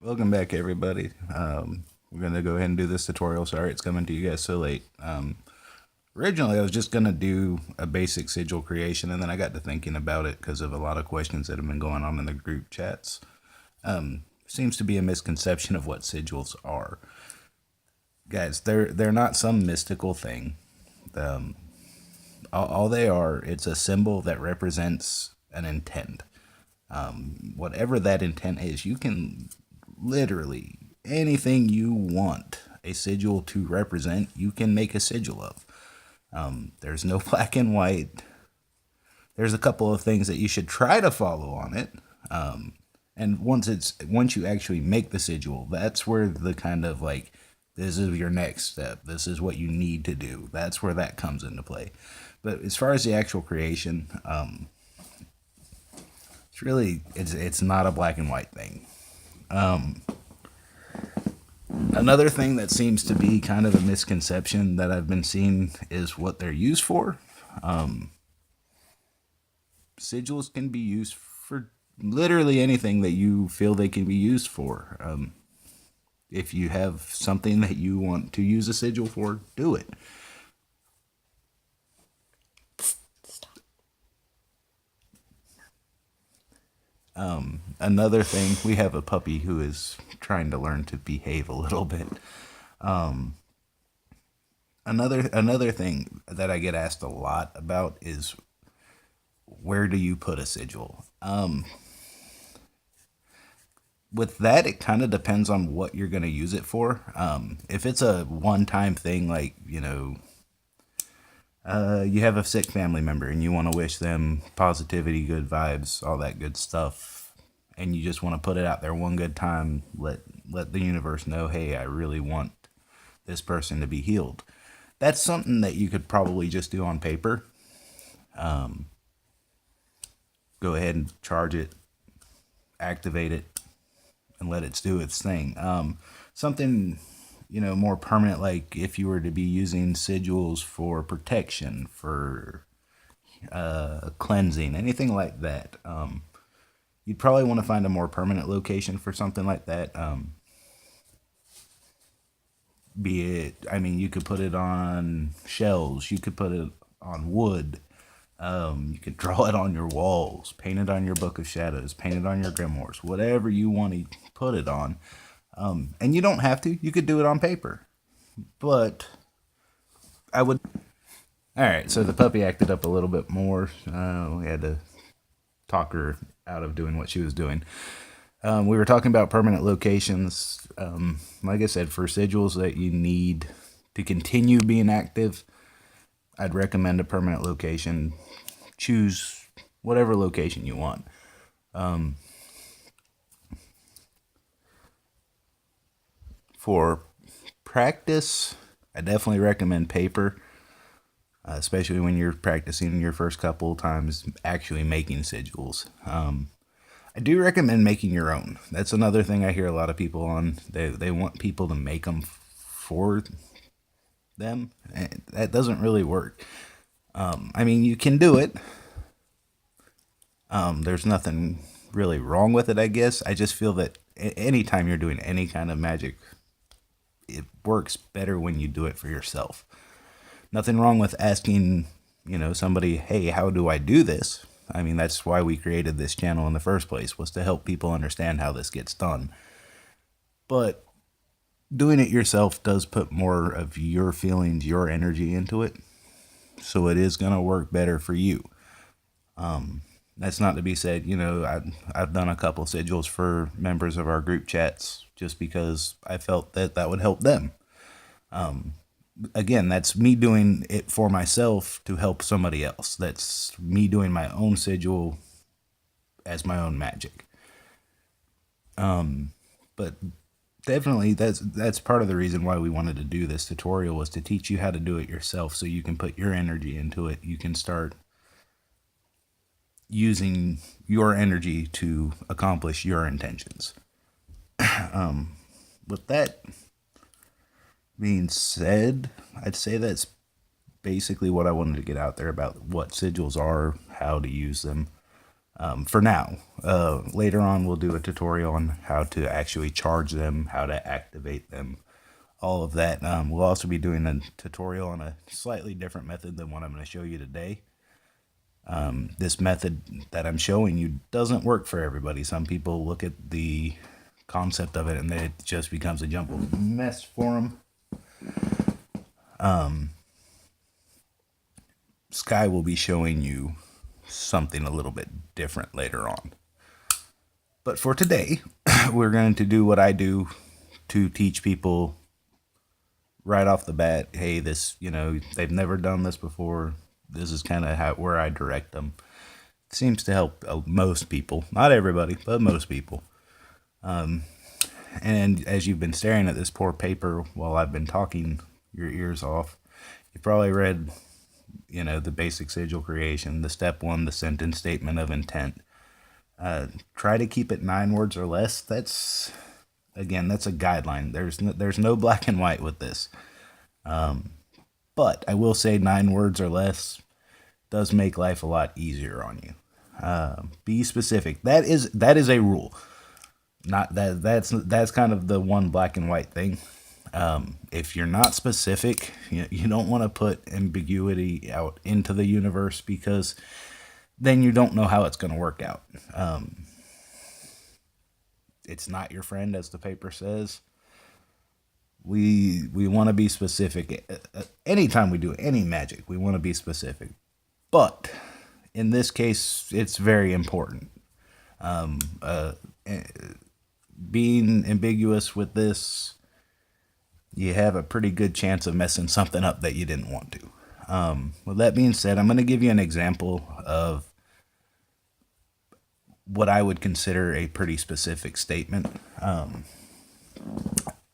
Welcome back, everybody. We're going to go ahead and do this tutorial. Sorry it's coming to you guys so late. Originally, I was just going to do a basic sigil creation, and then I got to thinking about it because of a lot of questions that have been going on in the group chats. Seems to be a misconception of what sigils are. Guys, they're not some mystical thing. All they are, it's a symbol that represents an intent. Whatever that intent is, you can literally anything you want a sigil to represent, you can make a sigil of. There's no black and white. There's a couple of things that you should try to follow on it. And once you actually make the sigil, that's where the kind of like, this is your next step. This is what you need to do. That's where that comes into play. But as far as the actual creation, it's not a black and white thing. Another thing that seems to be kind of a misconception that I've been seeing is what they're used for. Sigils can be used for literally anything that you feel they can be used for. If you have something that you want to use a sigil for, do it. Another thing, we have a puppy who is trying to learn to behave a little bit. Another thing that I get asked a lot about is, where do you put a sigil? With that, it kind of depends on what you're going to use it for. If it's a one-time thing, like, you have a sick family member and you want to wish them positivity, good vibes, all that good stuff, and you just want to put it out there one good time, let the universe know, hey, I really want this person to be healed. That's something that you could probably just do on paper. Go ahead and charge it, activate it, and let it do its thing. Something, more permanent, like if you were to be using sigils for protection, for cleansing, anything like that, you'd probably want to find a more permanent location for something like that. You could put it on shelves, you could put it on wood, you could draw it on your walls, paint it on your book of shadows, paint it on your grimoires, whatever you want to put it on. And you don't have to, you could do it on paper, but I would. All right, so the puppy acted up a little bit more. We had to talk her out of doing what she was doing. We were talking about permanent locations. Like I said, for sigils that you need to continue being active, I'd recommend a permanent location. Choose whatever location you want. For practice, I definitely recommend paper, especially when you're practicing your first couple times actually making sigils. I do recommend making your own. That's another thing I hear a lot of people on. They want people to make them for them. That doesn't really work. You can do it. There's nothing really wrong with it, I guess. I just feel that anytime you're doing any kind of magic, it works better when you do it for yourself. Nothing wrong with asking, somebody, hey, how do I do this? That's why we created this channel in the first place, was to help people understand how this gets done. But doing it yourself does put more of your feelings, your energy into it. So it is going to work better for you. That's not to be said, I've done a couple sigils for members of our group chats just because I felt that would help them. Again, that's me doing it for myself to help somebody else. That's me doing my own sigil as my own magic. But definitely that's part of the reason why we wanted to do this tutorial, was to teach you how to do it yourself so you can put your energy into it. You can start using your energy to accomplish your intentions. With that being said, I'd say that's basically what I wanted to get out there about what sigils are, how to use them. for now. Later on, we'll do a tutorial on how to actually charge them, how to activate them, all of that. We'll also be doing a tutorial on a slightly different method than what I'm going to show you today. This method that I'm showing you doesn't work for everybody. Some people look at the concept of it and then it just becomes a jumbled mess for them. Sky will be showing you something a little bit different later on. But for today, we're going to do what I do to teach people right off the bat. Hey, this, they've never done this before. This is kind of where I direct them. It seems to help most people. Not everybody, but most people. And as you've been staring at this poor paper while I've been talking your ears off, you probably read, the basic sigil creation, the step 1, the sentence statement of intent. Try to keep it 9 words or less. That's a guideline. There's no black and white with this. But I will say 9 words or less does make life a lot easier on you. Be specific. That is a rule. Not that that's kind of the one black and white thing. If you're not specific, you don't want to put ambiguity out into the universe, because then you don't know how it's going to work out. It's not your friend, as the paper says. We want to be specific. Anytime we do any magic, we want to be specific. But in this case, it's very important. Being ambiguous with this, you have a pretty good chance of messing something up that you didn't want to. With that being said, I'm going to give you an example of what I would consider a pretty specific statement.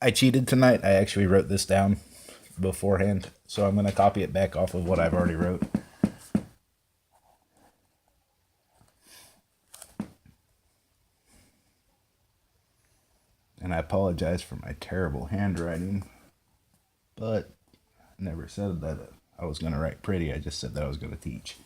I cheated tonight. I actually wrote this down beforehand, so I'm going to copy it back off of what I've already wrote. And I apologize for my terrible handwriting, but I never said that I was going to write pretty. I just said that I was going to teach.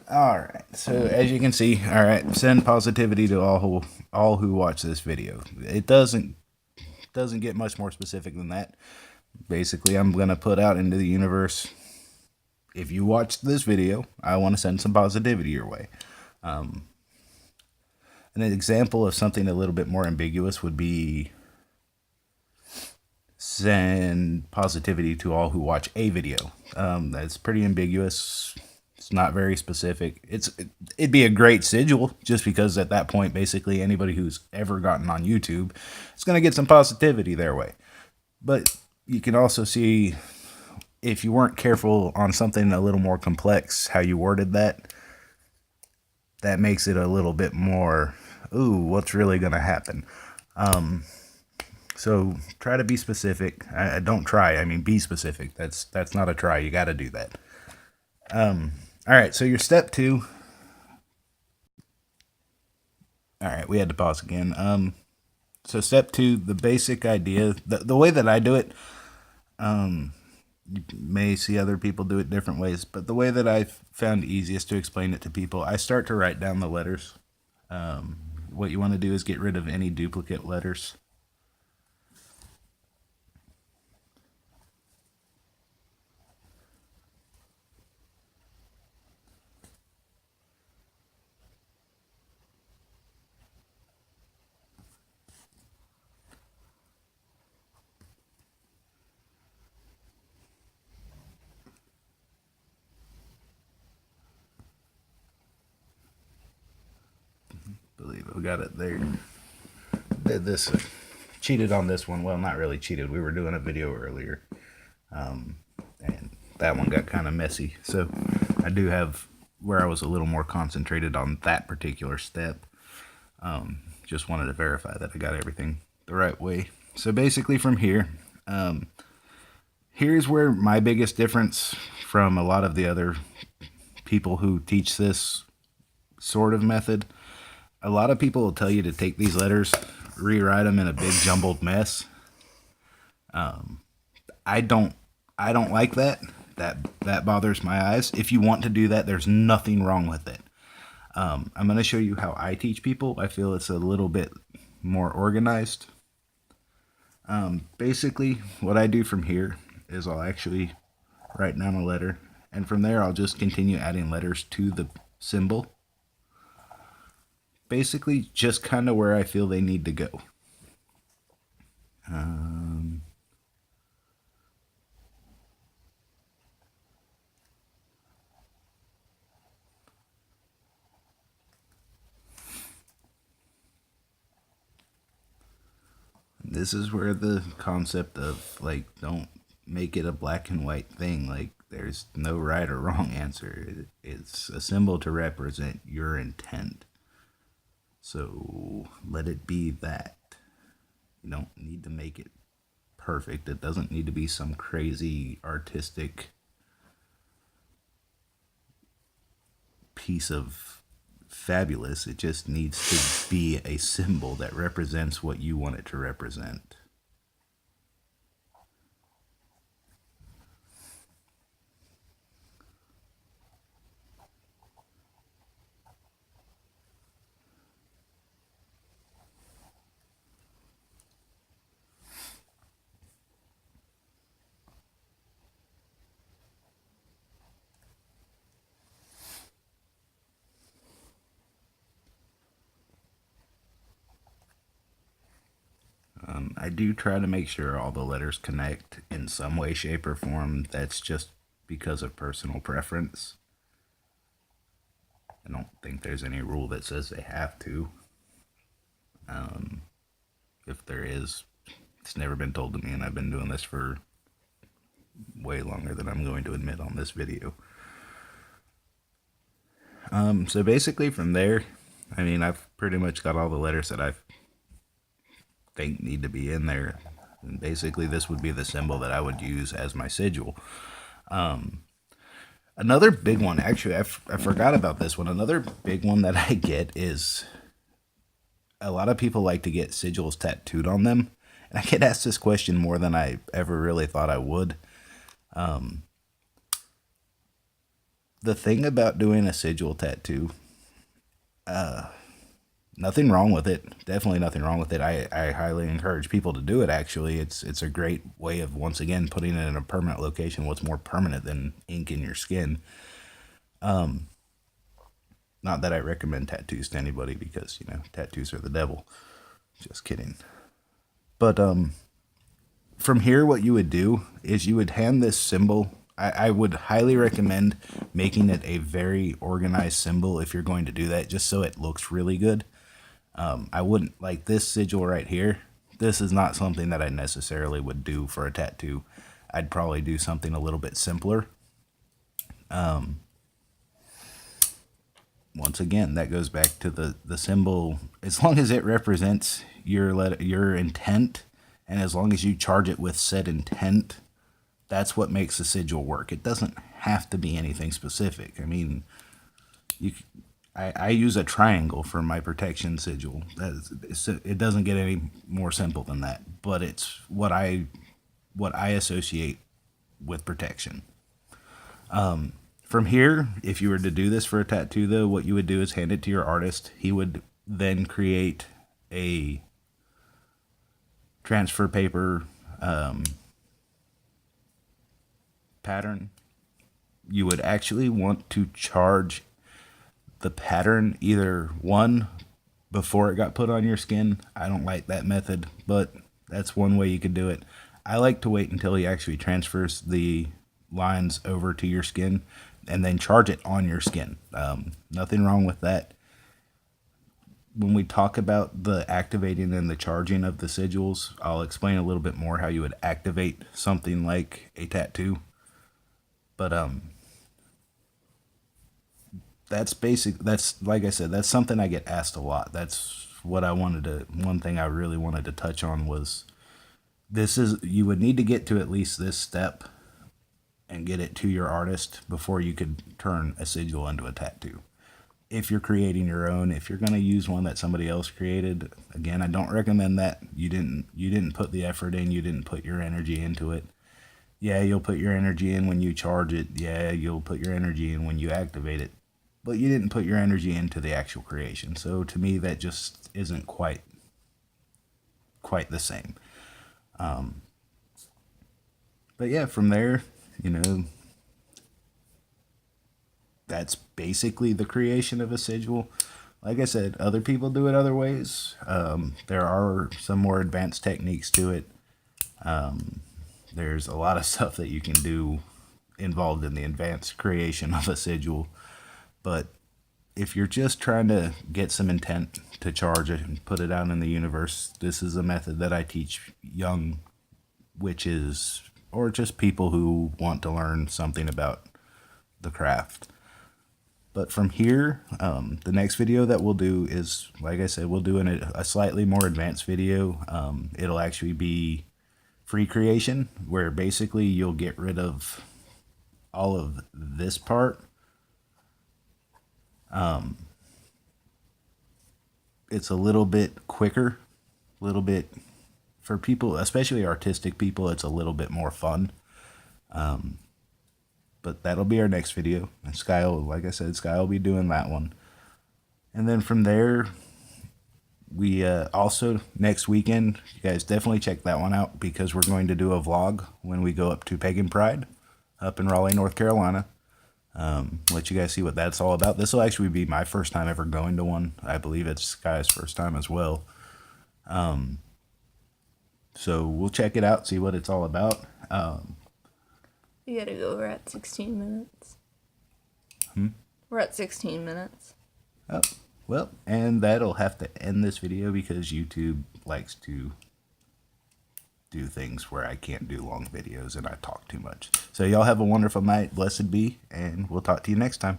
All right. So as you can see, all right, send positivity to all who watch this video. It doesn't get much more specific than that. Basically, I'm going to put out into the universe, if you watch this video, I want to send some positivity your way. An example of something a little bit more ambiguous would be send positivity to all who watch a video. That's pretty ambiguous. It's not very specific. It'd be a great sigil, just because at that point, basically anybody who's ever gotten on YouTube is going to get some positivity their way. But you can also see, if you weren't careful on something a little more complex, how you worded that makes it a little bit more, ooh, what's really going to happen? So try to be specific. Don't try. I mean, be specific. That's not a try. You got to do that. All right, so your step 2. All right, we had to pause again. So step 2, the basic idea, the way that I do it, you may see other people do it different ways, but the way that I've found easiest to explain it to people, I start to write down the letters. What you want to do is get rid of any duplicate letters. Believe it, we got it there. Did this, cheated on this one. Well, not really cheated. We were doing a video earlier, and that one got kind of messy. So I do have where I was a little more concentrated on that particular step. Just wanted to verify that I got everything the right way. So basically from here, here's where my biggest difference from a lot of the other people who teach this sort of method. A lot of people will tell you to take these letters, rewrite them in a big jumbled mess. I don't like that. That bothers my eyes. If you want to do that, there's nothing wrong with it. I'm going to show you how I teach people. I feel it's a little bit more organized. Basically, what I do from here is I'll actually write down a letter, and from there I'll just continue adding letters to the symbol. Basically, just kind of where I feel they need to go. This is where the concept of, like, don't make it a black and white thing. Like, there's no right or wrong answer. It's a symbol to represent your intent. So let it be that. You don't need to make it perfect. It doesn't need to be some crazy artistic piece of fabulous. It just needs to be a symbol that represents what you want it to represent. I do try to make sure all the letters connect in some way, shape, or form. That's just because of personal preference. I don't think there's any rule that says they have to. If there is, it's never been told to me, and I've been doing this for way longer than I'm going to admit on this video. So basically from there, I mean, I've pretty much got all the letters that I think need to be in there. And basically this would be the symbol that I would use as my sigil. Another big one, actually, I forgot about this one. Another big one that I get is a lot of people like to get sigils tattooed on them. And I get asked this question more than I ever really thought I would. The thing about doing a sigil tattoo, nothing wrong with it. Definitely nothing wrong with it. I highly encourage people to do it, actually. It's a great way of, once again, putting it in a permanent location. What's more permanent than ink in your skin? Not that I recommend tattoos to anybody because, you know, tattoos are the devil. Just kidding. But from here, what you would do is you would hand this symbol. I would highly recommend making it a very organized symbol if you're going to do that, just so it looks really good. I wouldn't, like this sigil right here, this is not something that I necessarily would do for a tattoo. I'd probably do something a little bit simpler. Once again, that goes back to the symbol. As long as it represents your intent, and as long as you charge it with said intent, that's what makes the sigil work. It doesn't have to be anything specific. I mean, I use a triangle for my protection sigil. It doesn't get any more simple than that, but it's what I associate with protection. From here, if you were to do this for a tattoo, though, what you would do is hand it to your artist. He would then create a transfer paper pattern. You would actually want to charge the pattern either one before it got put on your skin. I don't like that method, but that's one way you could do it. I like to wait until he actually transfers the lines over to your skin and then charge it on your skin. Nothing wrong with that. When we talk about the activating and the charging of the sigils, I'll explain a little bit more how you would activate something like a tattoo. But that's basic. That's, like I said, that's something I get asked a lot. That's what one thing I really wanted to touch on was you would need to get to at least this step and get it to your artist before you could turn a sigil into a tattoo. if you're creating your own. If you're going to use one that somebody else created, again, I don't recommend that. You didn't put the effort in, you didn't put your energy into it. Yeah, you'll put your energy in when you charge it. Yeah, you'll put your energy in when you activate it. But you didn't put your energy into the actual creation. So to me, that just isn't quite the same. But yeah, from there, that's basically the creation of a sigil. Like I said, other people do it other ways. There are some more advanced techniques to it. There's a lot of stuff that you can do involved in the advanced creation of a sigil. But if you're just trying to get some intent to charge it and put it out in the universe, this is a method that I teach young witches or just people who want to learn something about the craft. But from here, the next video that we'll do is, like I said, we'll do a slightly more advanced video. It'll actually be free creation, where basically you'll get rid of all of this part. It's a little bit quicker, a little bit, for people, especially artistic people, it's a little bit more fun. But that'll be our next video. And Sky will, like I said, Sky will be doing that one. And then from there, we also, next weekend, you guys definitely check that one out, because we're going to do a vlog when we go up to Pagan Pride up in Raleigh, North Carolina. Let you guys see what that's all about. This will actually be my first time ever going to one. I believe it's Sky's first time as well. So we'll check it out, see what it's all about. You gotta go. We're at 16 minutes. We're at 16 minutes. Oh, well, and that'll have to end this video, because YouTube likes to do things where I can't do long videos and I talk too much. So y'all have a wonderful night. Blessed be, and we'll talk to you next time.